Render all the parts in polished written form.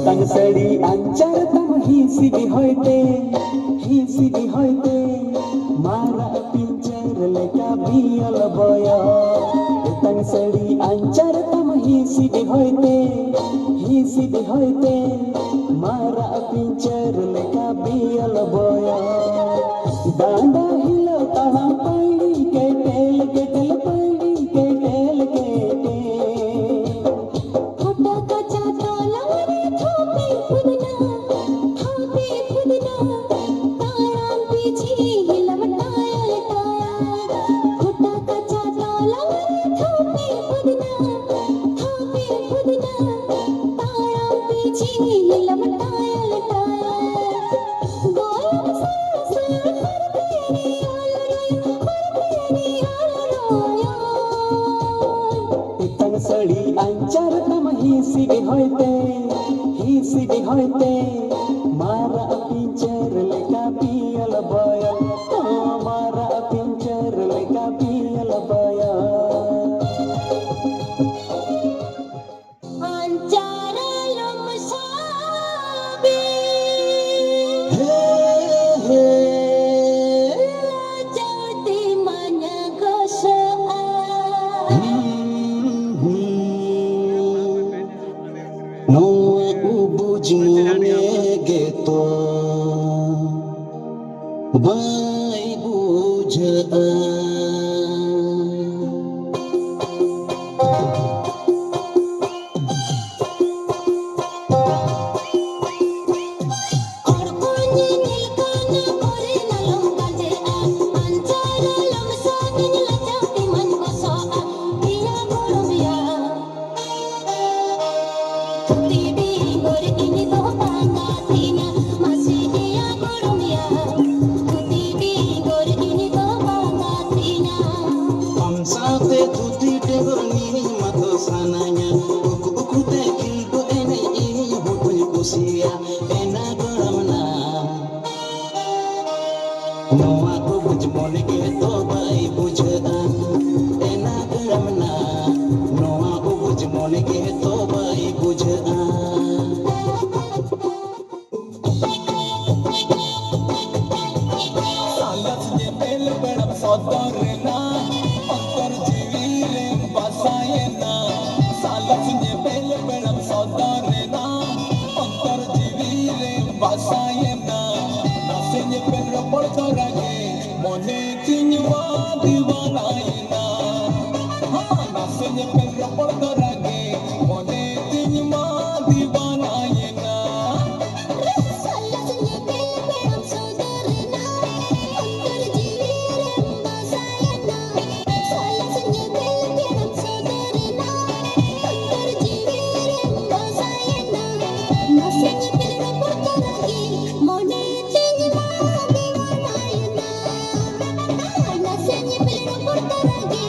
तंगसड़ी anchor तम ही सीधी होते मारा पिंचर लेका बियल बया तंगसड़ी अंचर तम ही सीधी होते मारा पिंचर लेका बियल बया डांडा हिलो तहा पैड़ी के टेल पैड़ी के टेल के फटा कचा ताला रे थापे खुदना तारा पीछे हिलवटाया लटाया फटा कचा ताला रे थापे खुदना तारा पीछे हिलवटाया लटाया गोल सा तेरी तंगसड़ी अंचर तम ही सीधी होते मारा पिंचर लेका पियल बयल मारा पिंचर लेका पियल बयल अंचारा लमसाबी जाती मन गसा no ubujmune geto bai buja और कोनी नीलकाना करे न लंगाजे अंचारा लमसाबी जाती मन गसा पिया गोरबिया टीवी गोर इनी तो पांगा तीना मसीहिया गोरबिया टीवी गोर इनी तो पांगा तीना amsate tuti tegorni mato sananya uku te kildo ene I hupul kusia ena goramna no aku bujmone ke to bai buja ena goramna no aku bujmone ke to bai buja सालस ये bell बड़म सौदरना अंतर जीवी रे बसायना सालस ये bell बड़म सौदरना अंतर जीवी रे बसायना नसे ये पेर पड़तो रगे मने चिन्वा दीवानायना हाँ नसे ये पेर पड़तो रगे मने चिन्वा दीवानायना साला सुने बेल बेड़म सौदरना अंतर जीवी रे बसायना साला सुने बेल बेड़म सौदरना अंतर जीवी रे बसायना नसे बेल पड़तो रगे मोने चिन्वा दीवानायना नसे बेल पड़तो रगे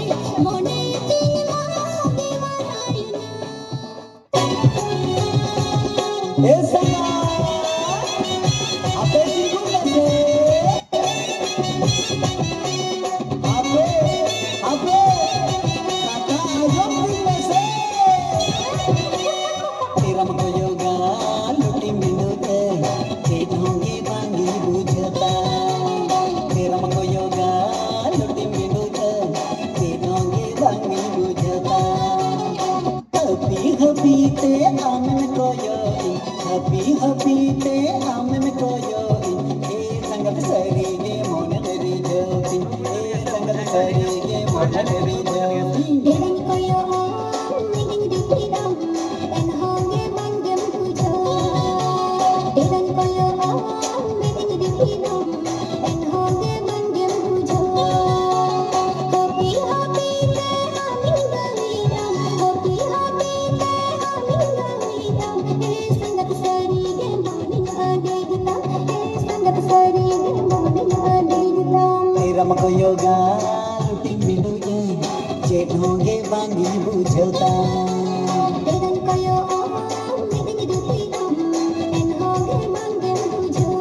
मोने चिन्वा दीवानायना esa ape sigundase ape kata ayo pindase tiram ko yoga luti minute chedonge bangi bujata tiram ko yoga luti minute chedonge bangi bujata happy te amen koyo happy te amen koyo e sangat sari ge mon deri joti e sangat sari ge mon deri joti Dengan koyo mingin dipidam dan honge manggem puja dengan koyo mingin dipidam dan honge manggem puja kopi happy te amin gawidam kopi happy te amin gawidam sangat sari ge moning ade gitam sangat sari ge moning ade gitam tiram ko yoga luti minute chedonge bangi bujata dengan koyo mingin dipidam dan honge manggem puja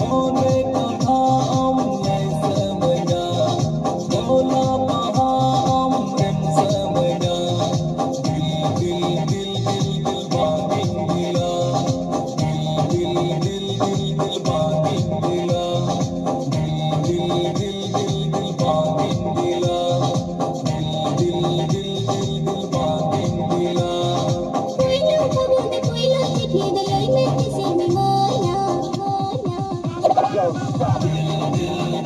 मोरे कथा अम्ले समया बोला बहा अम्रेम समया दिल दिल दिल दिल दिल बागिन दिला दिल दिल दिल दिल दिल बागिन दिला दिल दिल दिल दिल बागिन दिला दिल दिल दिल दिल बागिन दिला Koilang pagod at koilang chithi daloy may kising moya. दिल दिल